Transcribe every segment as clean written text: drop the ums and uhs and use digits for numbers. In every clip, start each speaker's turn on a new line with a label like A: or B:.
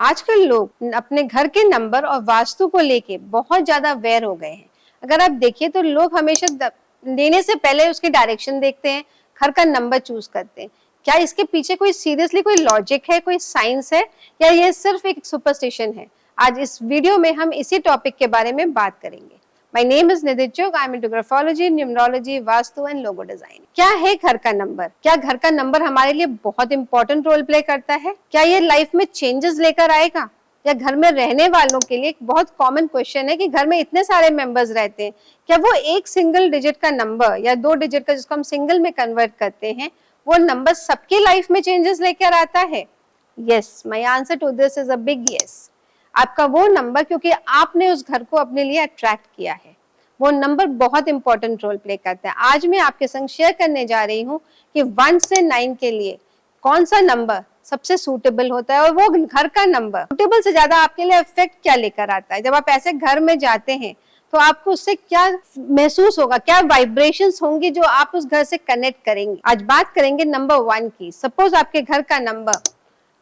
A: आजकल लोग अपने घर के नंबर और वास्तु को लेके बहुत ज्यादा अवेयर हो गए हैं। अगर आप देखिए तो लोग हमेशा लेने से पहले उसकी डायरेक्शन देखते हैं, घर का नंबर चूज करते हैं। क्या इसके पीछे कोई सीरियसली कोई लॉजिक है, कोई साइंस है, या ये सिर्फ एक सुपरस्टिशन है? आज इस वीडियो में हम इसी टॉपिक के बारे में बात करेंगे। My name is Nidhi Chugh. I'm into graphology, numerology, vastu and logo design. क्या है घर का नंबर? क्या घर का नंबर हमारे लिए बहुत इंपॉर्टेंट रोल प्ले करता है? क्या ये लाइफ में चेंजेस लेकर आएगा? या घर में रहने वालों के लिए एक बहुत कॉमन क्वेश्चन है कि घर में इतने सारे मेंबर्स रहते हैं, क्या वो एक सिंगल डिजिट का नंबर या 2 डिजिट का जिसको हम सिंगल में कन्वर्ट करते हैं, वो नंबर सबकी लाइफ में चेंजेस लेकर आता है? Yes, my answer to this is a big yes. आपका वो नंबर, क्योंकि आपने उस घर को अपने लिए अट्रैक्ट किया है, वो नंबर बहुत इंपॉर्टेंट रोल प्ले करता है। आज मैं आपके संग शेयर करने जा रही हूँ कि 1 से 9 के लिए कौन सा नंबर सबसे सूटेबल होता है, और वो घर का नंबर सूटेबल से ज्यादा आपके लिए इफेक्ट क्या लेकर आता है। जब आप ऐसे घर में जाते हैं तो आपको उससे क्या महसूस होगा, क्या वाइब्रेशंस होंगी जो आप उस घर से कनेक्ट करेंगे। आज बात करेंगे नंबर 1 की। सपोज आपके घर का नंबर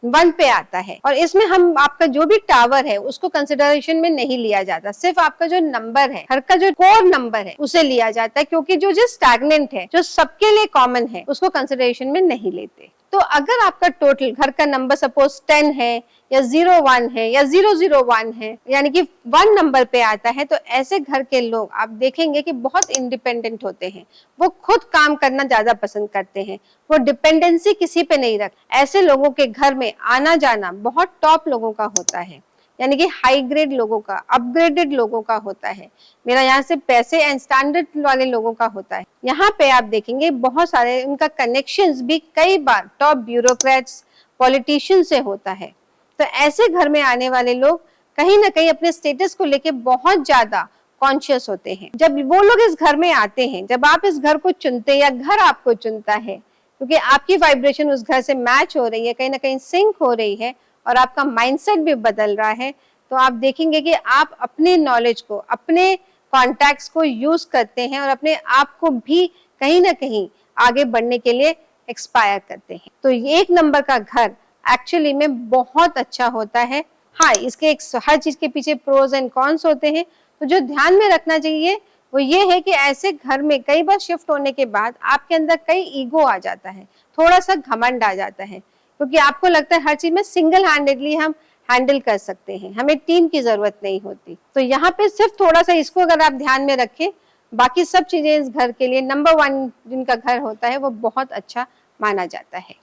A: 1 पे आता है और इसमें हम आपका जो भी टावर है उसको कंसिडरेशन में नहीं लिया जाता, सिर्फ आपका जो नंबर है, घर का जो कोर नंबर है उसे लिया जाता है, क्योंकि जो स्टैग्नेंट है, जो सबके लिए कॉमन है, उसको कंसिडरेशन में नहीं लेते। तो अगर आपका टोटल घर का नंबर सपोज 10 है या 01 है या 001 है, यानी कि 1 नंबर पे आता है, तो ऐसे घर के लोग आप देखेंगे कि बहुत इंडिपेंडेंट होते हैं। वो खुद काम करना ज्यादा पसंद करते हैं, वो डिपेंडेंसी किसी पे नहीं रख। ऐसे लोगों के घर में आना जाना बहुत टॉप लोगों का होता है, यानी कि हाई ग्रेड लोगों का, अपग्रेडेड लोगों का होता है। मेरा यहाँ से पैसे एंड स्टैंडर्ड वाले लोगों का होता है। यहाँ पे आप देखेंगे बहुत सारे उनका कनेक्शंस भी कई बार टॉप ब्यूरोक्रेट्स, पॉलिटिशियन से होता है। तो ऐसे घर में आने वाले लोग कहीं ना कहीं अपने स्टेटस को लेके बहुत ज्यादा कॉन्शियस होते हैं। जब वो लोग इस घर में आते हैं, जब आप इस घर को चुनते हैं या घर आपको चुनता है, क्योंकि आपकी वाइब्रेशन उस घर से मैच हो रही है, कहीं ना कहीं सिंक हो रही है, और आपका माइंडसेट भी बदल रहा है, तो आप देखेंगे कि आप अपने नॉलेज को, अपने कॉन्टैक्ट्स को यूज करते हैं और अपने आप को भी कहीं ना कहीं आगे बढ़ने के लिए एक्सपायर करते हैं। तो ये 1 नंबर का घर एक्चुअली में बहुत अच्छा होता है। हाँ, इसके हर चीज के पीछे प्रोज एंड कॉन्स होते हैं। तो जो ध्यान में रखना चाहिए वो ये है कि ऐसे घर में कई बार शिफ्ट होने के बाद आपके अंदर कई ईगो आ जाता है, थोड़ा सा घमंड आ जाता है, क्योंकि आपको लगता है हर चीज में सिंगल हैंडेडली हम हैंडल कर सकते हैं, हमें टीम की जरूरत नहीं होती। तो यहाँ पे सिर्फ थोड़ा सा इसको अगर आप ध्यान में रखें, बाकी सब चीजें इस घर के लिए नंबर 1 जिनका घर होता है वो बहुत अच्छा माना जाता है।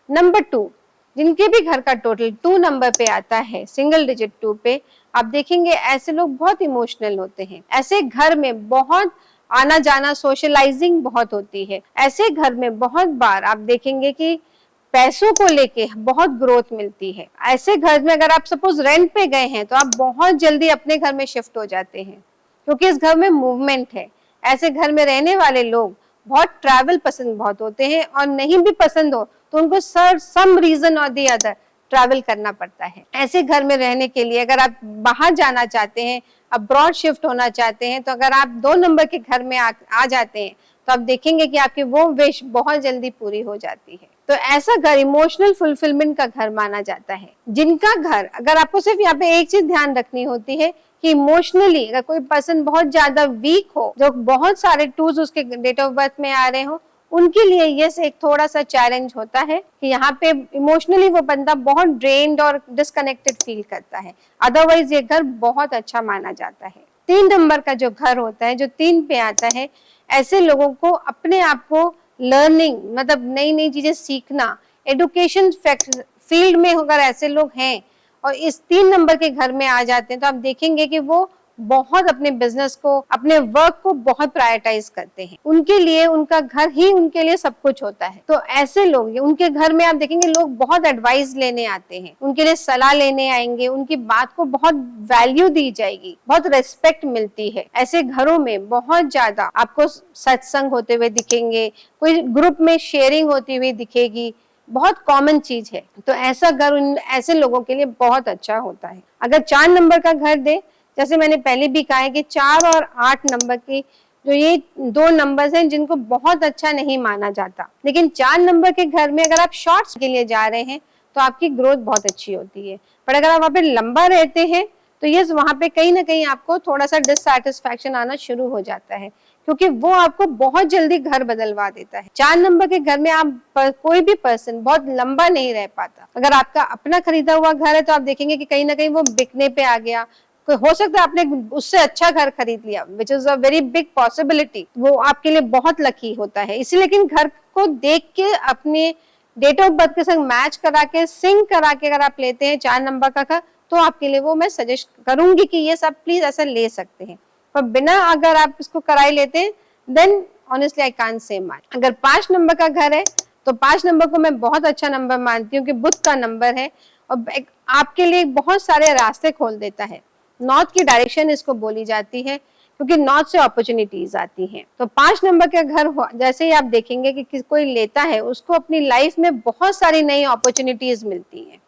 A: नंबर 2, जिनके भी घर का टोटल 2 नंबर पे आता है, सिंगल डिजिट 2 पे, आप देखेंगे ऐसे लोग बहुत इमोशनल होते हैं। ऐसे घर में बहुत आना जाना, सोशलाइजिंग बहुत होती है। ऐसे घर में बहुत बार आप देखेंगे कि पैसों को लेके बहुत ग्रोथ मिलती है। ऐसे घर में अगर आप सपोज रेंट पे गए हैं तो आप बहुत जल्दी अपने घर में शिफ्ट हो जाते हैं, क्योंकि इस घर में मूवमेंट है। ऐसे घर में रहने वाले लोग बहुत ट्रैवल पसंद बहुत होते हैं, और नहीं भी पसंद हो तो उनको सम रीजन और दी अदर ट्रैवल करना पड़ता है। ऐसे घर में रहने के लिए अगर आप बाहर जाना चाहते हैं, अब्रॉड शिफ्ट होना चाहते हैं, तो अगर आप 2 नंबर के घर में आ जाते हैं तो आप देखेंगे कि आपकी वो विश बहुत जल्दी पूरी हो जाती है। तो ऐसा घर इमोशनल फुलफिलमेंट का घर माना जाता है। जिनका घर, अगर आपको सिर्फ यहाँ पे एक चीज ध्यान रखनी होती है कि इमोशनली अगर कोई पर्सन बहुत ज्यादा वीक हो, जो बहुत सारे टूज उसके डेट ऑफ बर्थ में आ रहे हो, उनके लिए ये एक थोड़ा सा चैलेंज होता है कि यहाँ पे इमोशनली वो बंदा बहुत ड्रेन्ड और डिस्कनेक्टेड फील करता है। अदरवाइज ये घर बहुत अच्छा माना जाता है। 3 नंबर का जो घर होता है, जो 3 पे आता है, ऐसे लोगों को अपने आप को लर्निंग, मतलब नई नई चीजें सीखना, एडुकेशन फील्ड में अगर ऐसे लोग हैं और इस 3 नंबर के घर में आ जाते हैं, तो आप देखेंगे कि वो बहुत अपने बिजनेस को, अपने वर्क को बहुत प्रायोरिटाइज करते हैं। उनके लिए उनका घर ही उनके लिए सब कुछ होता है। तो ऐसे लोग, उनके घर में आप देखेंगे लोग बहुत एडवाइस लेने आते हैं, उनके लिए सलाह लेने आएंगे, उनकी बात को बहुत वैल्यू दी जाएगी, बहुत रेस्पेक्ट मिलती है। ऐसे घरों में बहुत ज्यादा आपको सत्संग होते हुए दिखेंगे, कोई ग्रुप में शेयरिंग होती हुई दिखेगी, बहुत कॉमन चीज है। तो ऐसा घर ऐसे लोगों के लिए बहुत अच्छा होता है। अगर 4 नंबर का घर दे, जैसे मैंने पहले भी कहा है कि 4 और 8 नंबर की जो ये 2 नंबर्स हैं जिनको बहुत अच्छा नहीं माना जाता, लेकिन 4 नंबर के घर में अगर आप शॉर्ट्स के लिए जा रहे हैं तो आपकी ग्रोथ बहुत अच्छी होती है। पर अगर आप वहाँ पे लंबा रहते हैं तो ये वहाँ पे कहीं ना कहीं आपको थोड़ा सा डिससैटिस्फैक्शन आना शुरू हो जाता है, क्योंकि वो आपको बहुत जल्दी घर बदलवा देता है। 4 नंबर के घर में आप कोई भी पर्सन बहुत लंबा नहीं रह पाता। अगर आपका अपना खरीदा हुआ घर है तो आप देखेंगे कि कहीं ना कहीं वो बिकने पे आ गया, हो सकता है आपने उससे अच्छा घर खरीद लिया, which is a very big possibility, वो आपके लिए बहुत लकी होता है। इसी लेकिन घर को देख के अपने डेट ऑफ बर्थ के संग मैच करा के सिंक करा के अगर आप लेते हैं 4 नंबर का घर, तो आपके लिए वो मैं सजेस्ट करूंगी कि ये सब प्लीज ऐसा ले सकते हैं। पर बिना अगर आप इसको कराई लेते हैं then honestly I can't say much. अगर 5 नंबर का घर है तो 5 नंबर को मैं बहुत अच्छा नंबर मानती हूँ कि बुध का नंबर है और आपके लिए बहुत सारे रास्ते खोल देता है। नॉर्थ की डायरेक्शन इसको बोली जाती है क्योंकि नॉर्थ से अपॉर्चुनिटीज आती हैं। तो 5 नंबर का घर जैसे ही आप देखेंगे कि कोई लेता है उसको अपनी लाइफ में बहुत सारी नई अपॉर्चुनिटीज मिलती हैं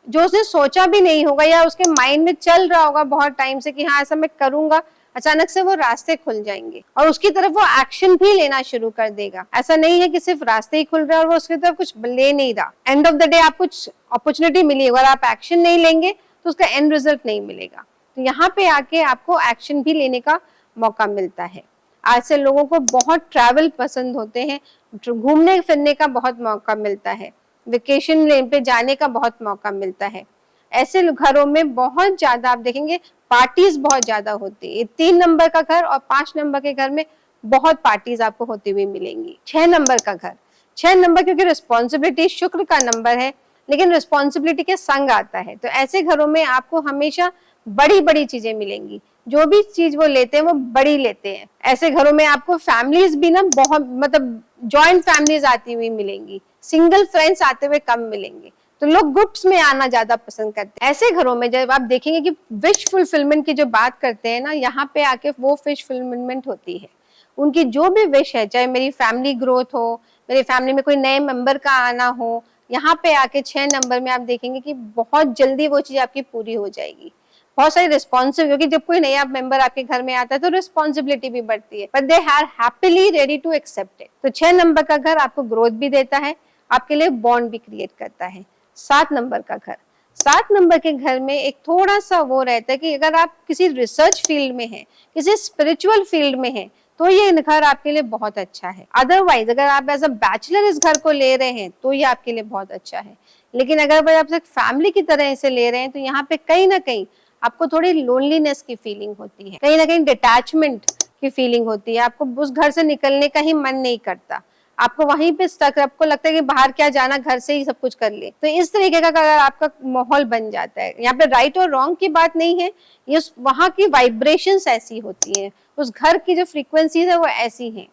A: जो उसने सोचा भी नहीं होगा या उसके माइंड में चल रहा होगा बहुत टाइम से कि हाँ ऐसा मैं करूंगा, अचानक से वो रास्ते खुल जाएंगे और उसकी तरफ वो एक्शन भी लेना शुरू कर देगा। ऐसा नहीं है कि सिर्फ रास्ते ही खुल रहे हैं और वो उसकी तरफ कुछ ले नहीं रहा। एंड ऑफ द डे आप कुछ अपॉर्चुनिटी मिली, अगर आप एक्शन नहीं लेंगे तो उसका एंड रिजल्ट नहीं मिलेगा। तो यहाँ पे आके आपको एक्शन भी लेने का मौका मिलता है। आज से लोगों को बहुत ट्रैवल पसंद होते हैं, घूमने फिरने का बहुत मौका मिलता है, वेकेशन पे जाने का बहुत मौका मिलता है। ऐसे घरों में बहुत ज्यादा आप देखेंगे पार्टीज बहुत ज्यादा होती है। 3 नंबर का घर और 5 नंबर के घर में बहुत पार्टीज आपको होती हुई मिलेंगी। 6 नंबर का घर, 6 नंबर क्योंकि रिस्पॉन्सिबिलिटी शुक्र का नंबर है लेकिन रिस्पॉन्सिबिलिटी के संग आता है, तो ऐसे घरों में आपको हमेशा बड़ी बड़ी चीजें मिलेंगी। जो भी चीज वो लेते हैं वो बड़ी लेते हैं। ऐसे घरों में आपको फैमिलीज भी ना बहुत मतलब जॉइंट फैमिलीज आती हुई मिलेंगी, सिंगल फ्रेंड्स आते हुए कम मिलेंगे, तो लोग ग्रुप्स में आना ज्यादा पसंद करते हैं। ऐसे घरों में जब आप देखेंगे कि विश फुलफिलमेंट की जो बात करते हैं ना, यहाँ पे आके वो विश फुलफिलमेंट होती है। उनकी जो भी विश है, चाहे मेरी फैमिली ग्रोथ हो, मेरी फैमिली में कोई नए मेंबर का आना हो, यहाँ पे आके 6 नंबर में आप देखेंगे कि बहुत जल्दी वो चीज आपकी पूरी हो जाएगी। बहुत सारी रिस्पॉन्सिव, क्योंकि जब कोई नया मेंबर आपके घर में आता है तो रिस्पॉन्सिबिलिटी भी बढ़ती है, but they are happily ready to accept it. तो 6 नंबर का घर आपको ग्रोथ भी देता है, आपके लिए बॉन्ड भी क्रिएट करता है। 7 नंबर का घर, 7 नंबर के घर में एक थोड़ा सा वो रहता है कि अगर आप किसी रिसर्च फील्ड में हैं, किसी स्पिरिचुअल फील्ड में हैं, तो ये घर आपके लिए बहुत अच्छा है। अदरवाइज अगर आप एज अ बैचलर इस घर को ले रहे हैं तो ये आपके लिए बहुत अच्छा है। लेकिन अगर आप एक फैमिली की तरह इसे ले रहे हैं तो यहाँ पे कहीं ना कहीं आपको थोड़ी लोनलीनेस की फीलिंग होती है, कहीं ना कहीं डिटैचमेंट की फीलिंग होती है। आपको उस घर से निकलने का ही मन नहीं करता, आपको वहीं पे स्टक, आपको लगता है कि बाहर क्या जाना, घर से ही सब कुछ कर ले। तो इस तरीके का अगर आपका माहौल बन जाता है, यहाँ पे राइट और रॉन्ग की बात नहीं है, ये वहां की वाइब्रेशंस ऐसी होती है, उस घर की जो फ्रीक्वेंसीज है वो ऐसी हैं,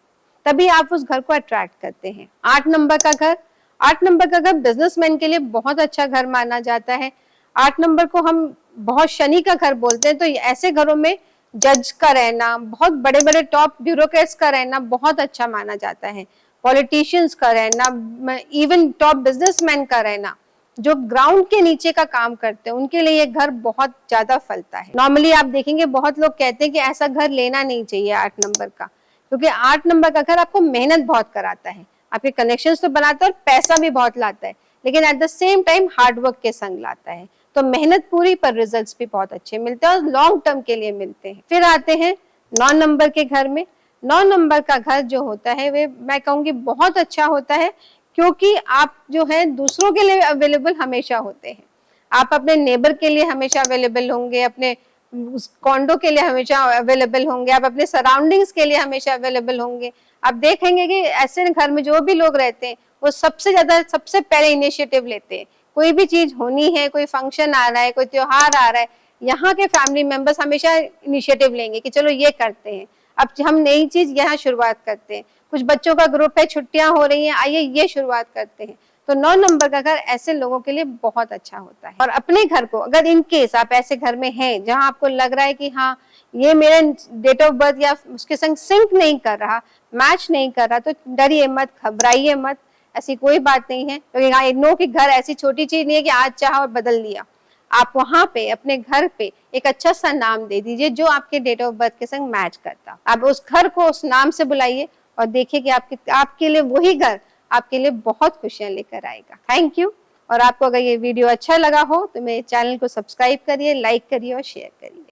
A: तभी आप उस घर को अट्रैक्ट करते हैं। 8 नंबर का घर, 8 नंबर का घर बिजनेसमैन के लिए बहुत अच्छा घर माना जाता है। 8 नंबर को हम बहुत शनि का घर बोलते हैं, तो ऐसे घरों में जज का रहना, बहुत बड़े बड़े टॉप ब्यूरोक्रेट्स का रहना बहुत अच्छा माना जाता है। पॉलिटिशियंस का रहना, इवन टॉप बिजनेसमैन का रहना, जो ग्राउंड के नीचे का काम करते हैं, उनके लिए ये घर बहुत ज्यादा फलता है। नॉर्मली आप देखेंगे बहुत लोग कहते हैं कि ऐसा घर लेना नहीं चाहिए 8 नंबर का, क्योंकि 8 नंबर का घर आपको मेहनत बहुत कराता है, आपके कनेक्शंस तो बनाता है और पैसा भी बहुत लाता है, लेकिन at the same time hard work के संग लाता है। तो मेहनत पूरी पर रिजल्ट्स भी बहुत अच्छे मिलते हैं और लॉन्ग टर्म के लिए मिलते हैं। फिर आते हैं 9 नंबर के घर में। 9 नंबर का घर जो होता है वे मैं कहूंगी बहुत अच्छा होता है, क्योंकि आप जो है दूसरों के लिए अवेलेबल हमेशा होते हैं। आप अपने नेबर के लिए हमेशा अवेलेबल होंगे, अपने कॉन्डो के लिए हमेशा अवेलेबल होंगे, आप अपने सराउंडिंग्स के लिए हमेशा अवेलेबल होंगे। आप देखेंगे कि ऐसे घर में जो भी लोग रहते हैं वो सबसे ज्यादा सबसे पहले इनिशिएटिव लेते हैं। कोई भी चीज होनी है, कोई फंक्शन आ रहा है, कोई त्योहार आ रहा है, यहाँ के फैमिली मेंबर्स हमेशा इनिशिएटिव लेंगे कि चलो ये करते हैं, अब हम नई चीज यहाँ शुरुआत करते हैं। कुछ बच्चों का ग्रुप है, छुट्टियां हो रही हैं, आइए ये शुरुआत करते हैं। तो 9 नंबर का घर ऐसे लोगों के लिए बहुत अच्छा होता है। और अपने घर को अगर इन केस आप ऐसे घर में हैं जहां आपको लग रहा है कि हाँ ये मेरा डेट ऑफ बर्थ या उसके संग सिंक नहीं कर रहा, मैच नहीं कर रहा, तो डरिए मत, घबराइए मत, ऐसी कोई बात नहीं है। क्योंकि हाँ नो कि घर ऐसी छोटी चीज नहीं है कि आज चाहा और बदल लिया। आप वहां पे अपने घर पे एक अच्छा सा नाम दे दीजिए जो आपके डेट ऑफ बर्थ के संग मैच करता। आप उस घर को उस नाम से बुलाइए और देखिए कि आपके लिए वही घर आपके लिए बहुत खुशियां लेकर आएगा। Thank you. और आपको अगर ये वीडियो अच्छा लगा हो तो मेरे चैनल को सब्सक्राइब करिए, लाइक करिए और शेयर करिए।